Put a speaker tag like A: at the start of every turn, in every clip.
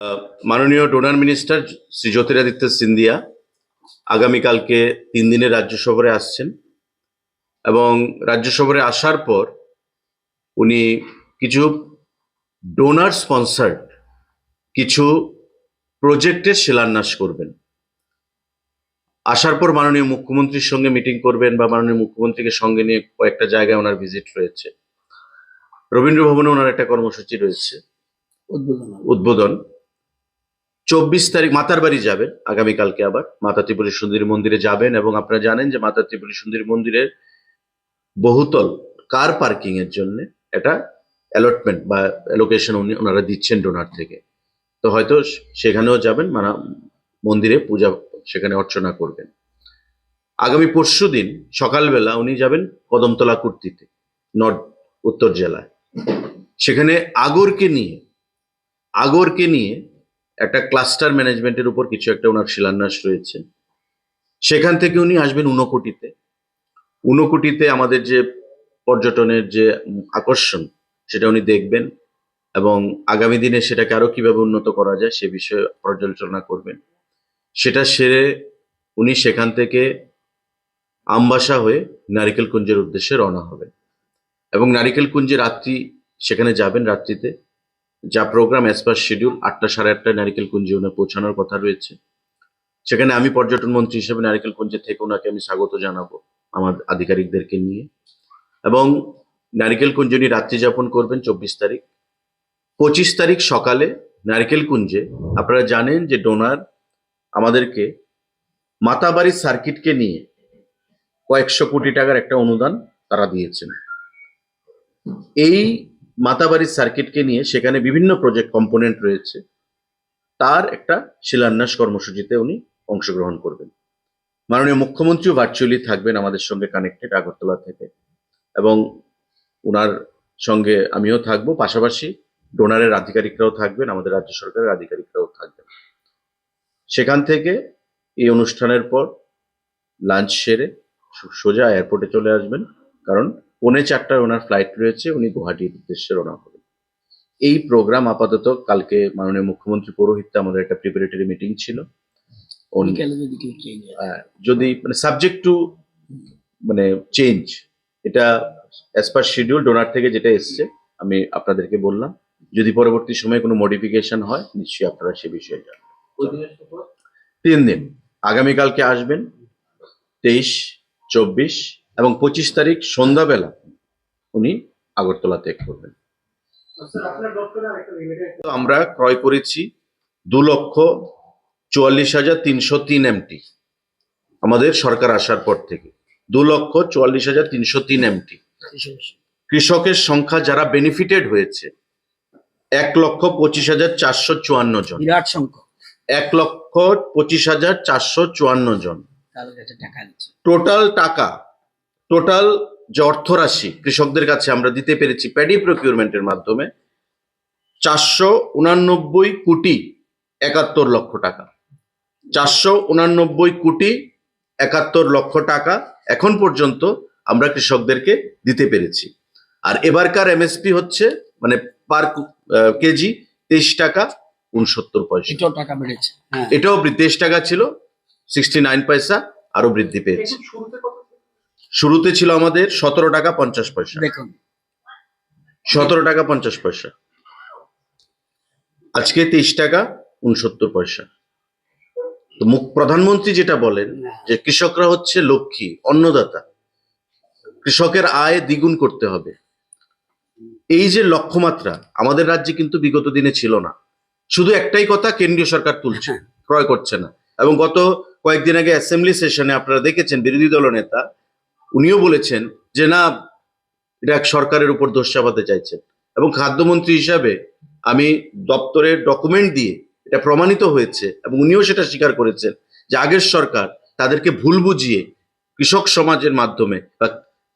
A: মাননীয় donor minister Shri Jyotiraditya Scindia আগামীকালকে 3 দিনের রাজ্য সফরে আসছেন এবং রাজ্য সফরে আসার পর উনি কিছু ডোনার স্পন্সার্ড কিছু প্রজেক্টের শিলান্যাস করবেন। আসার পর মাননীয় মুখ্যমন্ত্রীর সঙ্গে মিটিং করবেন বা মাননীয় মুখ্যমন্ত্রীকে সঙ্গে নিয়ে কয়েকটা জায়গায় ওনার ভিজিট রয়েছে। রবীন্দ্র ভবনে ওনার একটা কর্মসূচি রয়েছে উদ্বোধন। 24 তারিখ মাতার বাড়ি যাবেন আগামীকালকে, আবার মাতা ত্রিপুরী সুন্দরী মন্দিরে যাবেন এবং আপনারা জানেন যে মাতা ত্রিপুরী সুন্দরী মন্দিরের বহুতল কার পার্কিং এর জন্য একটা অ্যালটমেন্ট বা অ্যালোকেশন ওনারা দিচ্ছেন ডোনার থেকে। তো হয়তো সেখানেও যাবেন, মানে মন্দিরে পূজা সেখানে অর্চনা করবেন। আগামী পরশুদিন সকালবেলা উনি যাবেন কদমতলা কুর্তিতে, উত্তর জেলায়। সেখানে আগরকে নিয়ে একটা ক্লাস্টার ম্যানেজমেন্টের উপর কিছু একটা ওনার শিলান্যাস রয়েছে। সেখান থেকে উনি আসবেন ঊনকোটিতে আমাদের যে পর্যটনের যে আকর্ষণ সেটা উনি দেখবেন এবং আগামী দিনে সেটাকে আরো কিভাবে উন্নত করা যায় সে বিষয়ে পর্যালোচনা করবেন। সেটা সেরে উনি সেখান থেকে আমবাসা হয়ে নারিকেল কুঞ্জের উদ্দেশ্যে রওনা হবেন এবং নারিকেল কুঞ্জে রাত্রি সেখানে যাবেন। রাত্রিতে যা প্রোগ্রাম অ্যাজ পার শিডিউল 8টা সাড়ে 8টায় নারিকেল কুঞ্জে ওনার পৌঁছানোর কথা রয়েছে। সেখানে আমি পর্যটন মন্ত্রী হিসেবে নারিকেল কুঞ্জে থেকে ওনাকে আমি স্বাগত জানাবো আমার আধিকারিকদেরকে নিয়ে এবং নারিকেল কুঞ্জে উনি রাত্রি যাপন করবেন 24 তারিখ। 25 তারিখ সকালে নারিকেল কুঞ্জে আপনারা জানেন যে ডোনার আমাদেরকে মাতাবাড়ি সার্কিটকে নিয়ে কয়েকশো কোটি টাকার একটা অনুদান তারা দিয়েছেন। এই মাতাবাড়ি সার্কিটকে নিয়ে সেখানে বিভিন্ন প্রজেক্ট কম্পোনেন্ট রয়েছে, তার একটা শিলান্যাস কর্মসূচিতে উনি অংশগ্রহণ করবেন। মাননীয় মুখ্যমন্ত্রীও ভার্চুয়ালি থাকবেন আমাদের সঙ্গে কানেক্টেড আগরতলা থেকে এবং ওনার সঙ্গে আমিও থাকবো। পাশাপাশি ডোনারের আধিকারিকরাও থাকবেন, আমাদের রাজ্য সরকারের আধিকারিকরাও থাকবেন। সেখান থেকে এই অনুষ্ঠানের পর লাঞ্চ সেরে সোজা এয়ারপোর্টে চলে আসবেন, কারণ 4:45 ওনার ফ্লাইট রয়েছে, উনি গুয়াহাটির উদ্দেশ্যে রওনা হবেন। এই প্রোগ্রাম আপাতত কালকে মাননীয় মুখ্যমন্ত্রী পৌরোহিত্যে আমাদের একটা প্রিপারেটরি মিটিং ছিল। যদি মানে সাবজেক্ট টু মানে চেঞ্জ, এটা অ্যাজ পার শিডিউল ডোনার থেকে যেটা এসছে আমি আপনাদেরকে বললাম। যদি পরবর্তী সময়ে কোনো মডিফিকেশন হয় নিশ্চয়ই আপনারা সে বিষয়ে জানবেন। 3 দিন আগামীকালকে আসবেন 23, 24 এবং 25 তারিখ সন্ধ্যাবেলা উনি আগরতলা ত্যাগ করবেন। আমরা ক্রয় করেছি 2,44,303 MT আমাদের সরকার আসার পর থেকে 2,44,303 MT। কৃষকের সংখ্যা যারা বেনিফিটেড হয়েছে 1,25,454 জন।
B: বিরাট সংখ্যা,
A: 1,25,454 জন। টোটাল যে অর্থরাশি কৃষকদের কাছে আমরা দিতে পেরেছি প্যাডি প্রকিউরমেন্টের মাধ্যমে 489,71,71,00,000 টাকা। 489,71,71,00,000 টাকা এখন পর্যন্ত আমরা কৃষকদেরকে দিতে পেরেছি। আর এবারকার এমএসপি হচ্ছে মানে পার কেজি 23.69 টাকা।
B: এটাও টাকা বেড়েছে,
A: এটাও 23 টাকা ছিল, 69 পয়সা আরো বৃদ্ধি পেয়েছে। শুরুতে ছিল আমাদের 17.50 টাকা,
B: দেখুন
A: 17.50 টাকা, আজকে 23.69 টাকা। তো প্রধানমন্ত্রী যেটা বলেন যে কৃষকরা হচ্ছে লক্ষ্মী, অন্নদাতা, কৃষকের আয় দ্বিগুণ করতে হবে, এই যে লক্ষ্যমাত্রা আমাদের রাজ্যে কিন্তু বিগত দিনে ছিল না। শুধু একটাই কথা, কেন্দ্রীয় সরকার তুলছে, ক্রয় করছে না। এবং গত কয়েকদিন আগে অ্যাসেম্বলি সেশনে আপনারা দেখেছেন বিরোধী দলনেতা উনিও বলেছেন যে না, এটা সরকারের উপর দোষ চাপাতে চাইছেন। এবং খাদ্যমন্ত্রী হিসাবে আমি দপ্তরের ডকুমেন্ট দিয়ে এটা প্রমাণিত হয়েছে এবং উনিও সেটা স্বীকার করেছেন যে আগের সরকার তাদেরকে ভুল বুঝিয়ে কৃষক সমাজের মাধ্যমে বা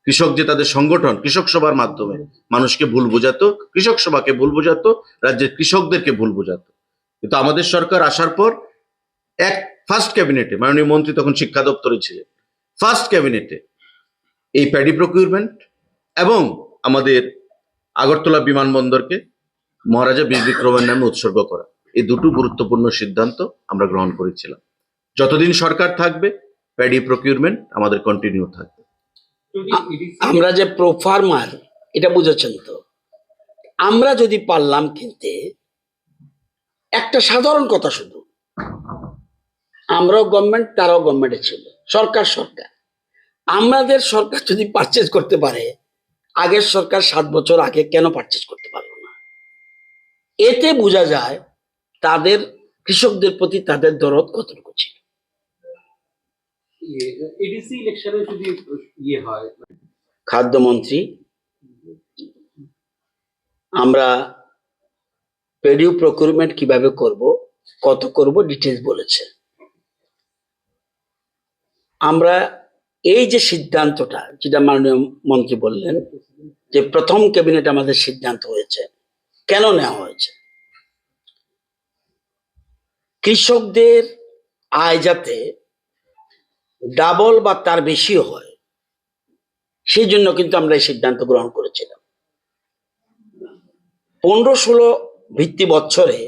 A: কৃষক যে তাদের সংগঠন কৃষক সভার মাধ্যমে মানুষকে ভুল বোঝাতো, কৃষক সভাকে ভুল বোঝাতো, রাজ্যের কৃষকদেরকে ভুল বোঝাতো। কিন্তু আমাদের সরকার আসার পর ফার্স্ট ক্যাবিনেটে, মাননীয় মন্ত্রী তখন শিক্ষা দপ্তরে ছিলেন, ফার্স্ট ক্যাবিনেটে এই প্যাডি প্রকিউরমেন্ট এবং আমাদের আগরতলা বিমানবন্দরকে মহারাজা বীর বিক্রমের নামে উৎসর্গ করা, এই দুটো গুরুত্বপূর্ণ সিদ্ধান্ত আমরা গ্রহণ করেছিলাম। যতদিন সরকার থাকবে প্যাডি প্রকিউরমেন্ট আমাদের কন্টিনিউ থাকবে।
B: আমরা যে প্রো ফার্মার এটা বুঝেছেন তো, আমরা যদি পারলাম কিনতে, একটা সাধারণ কথা, শুধু আমরাও গভর্নমেন্ট, তারাও গভর্নমেন্টে ছিল, সরকার সরকার, আমাদের সরকার যদি পারচেজ করতে পারে, আগের সরকার 7 বছর আগে কেন পারচেজ করতে পারলো না? এতে বোঝা যায় তাদের, কৃষকদের প্রতি তাদের দরদ কতটুকু ছিল।
C: এডিসি ইলেকশনে যদি হয়,
B: খাদ্যমন্ত্রী আমরা পেডিউ প্রকিউরমেন্ট কিভাবে করব, কত করব, ডিটেলস বলেছে। আমরা এই যে সিদ্ধান্তটা, যেটা মাননীয় মন্ত্রী বললেন যে প্রথম ক্যাবিনেট আমাদের সিদ্ধান্ত হয়েছে, কেন নেওয়া হয়েছে? কৃষকদের আয় যাতে ডাবল বা তার বেশিও হয়, সেই জন্য কিন্তু আমরা এই সিদ্ধান্ত গ্রহণ করেছিলাম। 15-16 ভিত্তি বছরে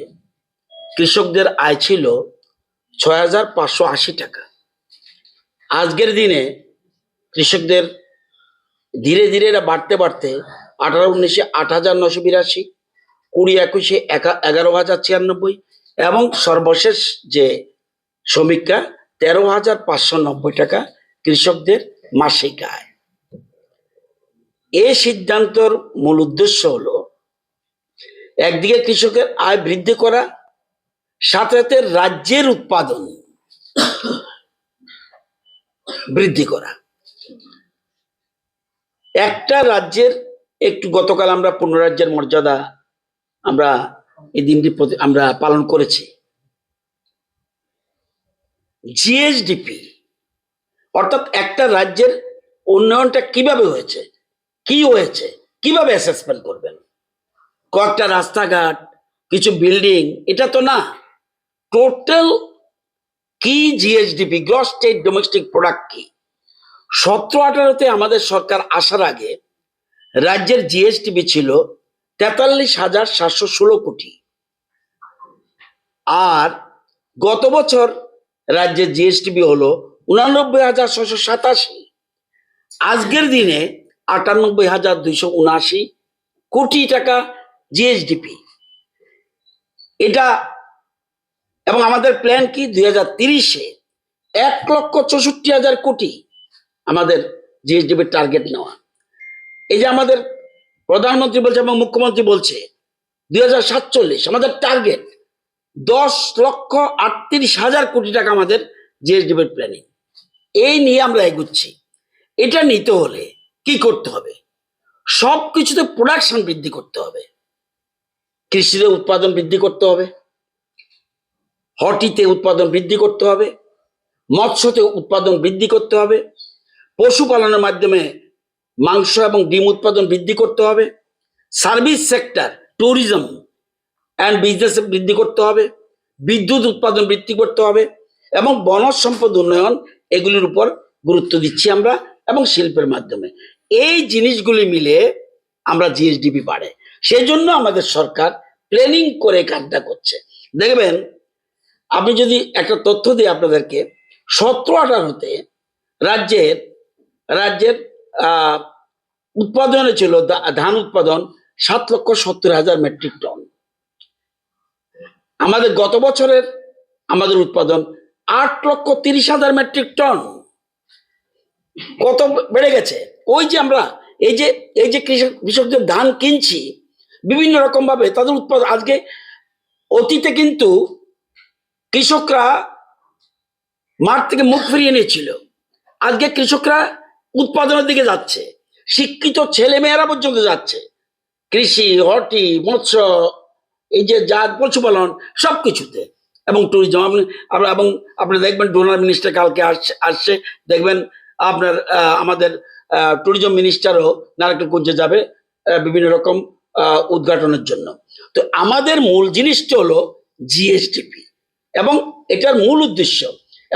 B: কৃষকদের আয় ছিল 6,580 টাকা। আজকের দিনে কৃষকদের ধীরে ধীরে এটা বাড়তে বাড়তে 18-19-এ 8,982, 20-21-এ 11,096 এবং সর্বশেষ যে সমীক্ষা 13,590 টাকা কৃষকদের মাসিক আয়। এই সিদ্ধান্তর মূল উদ্দেশ্য হলো একদিকে কৃষকের আয় বৃদ্ধি করা, সাথে সাথে রাজ্যের উৎপাদন বৃদ্ধি করা। একটা রাজ্যের একটু, গতকাল আমরা 15 রাজ্যের মর্যাদা আমরা এই দিনটি আমরা পালন করেছি। জিএসডিপি অর্থাৎ একটা রাজ্যের উন্নয়নটা কিভাবে হয়েছে, কি হয়েছে, কিভাবে অ্যাসেসমেন্ট করবেন? কয়েকটা রাস্তাঘাট, কিছু বিল্ডিং, এটা তো না, টোটাল কি GSDP, gross state domestic product কি। 17-18-তে আমাদের সরকার আসার আগে রাজ্যের জিএসডিপি ছিল 43,716 কোটি, আর গত বছর রাজ্যের জিএসডিপি হলো 89,687। আজকের দিনে 98,279 কোটি টাকা জিএসডিপি এটা। এবং আমাদের প্ল্যান কি, 2030-এ 1,64,000 কোটি আমাদের জিএসডিপির টার্গেট নেওয়া। এই যে আমাদের প্রধানমন্ত্রী বলছে এবং মুখ্যমন্ত্রী বলছে 2047 আমাদের টার্গেট 10,38,000 কোটি টাকা আমাদের জিএসডিপির প্ল্যানিং। এই নিয়ে আমরা এগুচ্ছি। এটা নিতে হলে কি করতে হবে? সব কিছুতে প্রোডাকশন বৃদ্ধি করতে হবে, কৃষিতে উৎপাদন বৃদ্ধি করতে হবে, হর্টিতে উৎপাদন বৃদ্ধি করতে হবে, মৎস্যতে উৎপাদন বৃদ্ধি করতে হবে, পশুপালনের মাধ্যমে মাংস এবং ডিম উৎপাদন বৃদ্ধি করতে হবে, service sector, tourism and business বৃদ্ধি করতে হবে, বিদ্যুৎ উৎপাদন বৃদ্ধি করতে হবে এবং বনজ সম্পদ উন্নয়ন, এগুলির উপর গুরুত্ব দিচ্ছি আমরা, এবং শিল্পের মাধ্যমে। এই জিনিসগুলি মিলে আমরা জিএসডিপি বাড়ে, সেই জন্য আমাদের সরকার প্ল্যানিং করে কাজটা করছে। দেখবেন, আপনি যদি একটা তথ্য দিই আপনাদেরকে, 17-18-তে রাজ্যের উৎপাদনে ছিল ধান উৎপাদন 7,70,000 মেট্রিক টন। আমাদের গত বছরের আমাদের উৎপাদন 8,30,000 মেট্রিক টন। কত বেড়ে গেছে! ওই যে আমরা এই যে কৃষকদের ধান কিনছি বিভিন্ন রকম ভাবে, তাদের উৎপাদন আজকে, অতীতে কিন্তু কৃষকরা মাঠ থেকে মুখ ফিরিয়ে নিয়েছিল, আজকে কৃষকরা উৎপাদনের দিকে যাচ্ছে, শিক্ষিত ছেলে মেয়েরা পর্যন্ত যাচ্ছে কৃষি, হর্টি, মৎস্য, এই যে জাত, পশুপালন, সবকিছুতে, এবং ট্যুরিজম। এবং আপনি দেখবেন ডোনার মিনিস্টার কালকে আসছে, দেখবেন আপনার আমাদের ট্যুরিজম মিনিস্টারও নারায়ণগঞ্জে যাবে বিভিন্ন রকম উদ্ঘাটনের জন্য। তো আমাদের মূল জিনিসটা হলো জিএসডিপি এবং এটার মূল উদ্দেশ্য।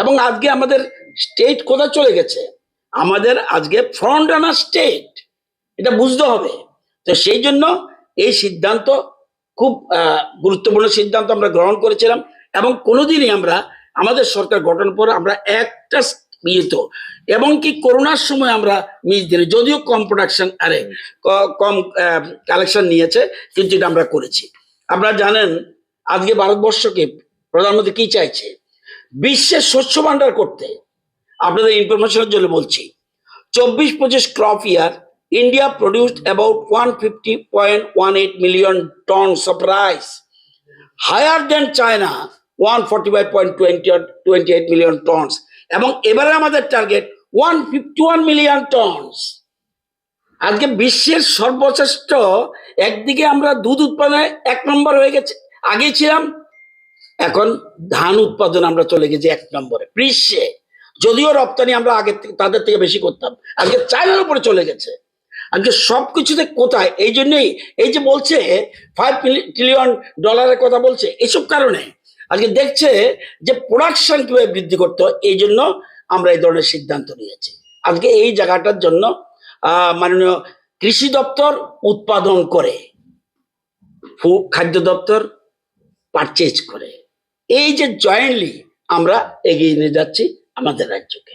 B: এবং আজকে আমাদের স্টেট কোথায় চলে গেছে, আমাদের আজকে ফ্রন্ট রানার স্টেট, এটা বুঝতে হবে। তো সেই জন্য এই সিদ্ধান্ত খুব গুরুত্বপূর্ণ সিদ্ধান্ত আমরা গ্রহণ করেছিলাম এবং কোনোদিনই আমরা আমাদের সরকার গঠন পর আমরা একটা তো এবং কি করোনার সময় আমরা মিস দিই যদিও কম প্রোডাকশন কম কালেকশন নিয়েছে কিন্তু এটা আমরা করেছি। আপনারা জানেন আজকে ভারতবর্ষকে প্রধানমন্ত্রী কি চাইছে বিশ্বের শস্য ভান্ডার করতে। আপনাদের ইনফরমেশনের জন্য বলছি 24-25 crop year India produced about 150.18 million tons of rice, higher than China 145.28 million tons, এবং এবারে আমাদের টার্গেট 151 মিলিয়ন টনস। আজকে বিশ্বের সর্বশ্রেষ্ঠ একদিকে আমরা দুধ উৎপাদনে 1 নম্বর হয়ে গেছে, আগে ছিলাম, এখন ধান উৎপাদন আমরা চলে গেছি 1 নম্বরে বিশ্বে, যদিও রপ্তানি আমরা আগে তাদের থেকে বেশি করতাম, আজকে চায়নার উপরে চলে গেছে। আজকে সবকিছুতে কোথায়, এই জন্যই এই যে বলছে $5 ট্রিলিয়ন কথা বলছে, এইসব কারণে আজকে দেখছে যে প্রোডাকশন কিভাবে বৃদ্ধি করতে হয়, এই জন্য আমরা এই ধরনের সিদ্ধান্ত নিয়েছি। আজকে এই জায়গাটার জন্য মাননীয় কৃষি দপ্তর উৎপাদন করে, খাদ্য দপ্তর পারচেজ করে, এই যে জয়েন্টলি আমরা এগিয়ে নিয়ে যাচ্ছি আমাদের রাজ্যকে।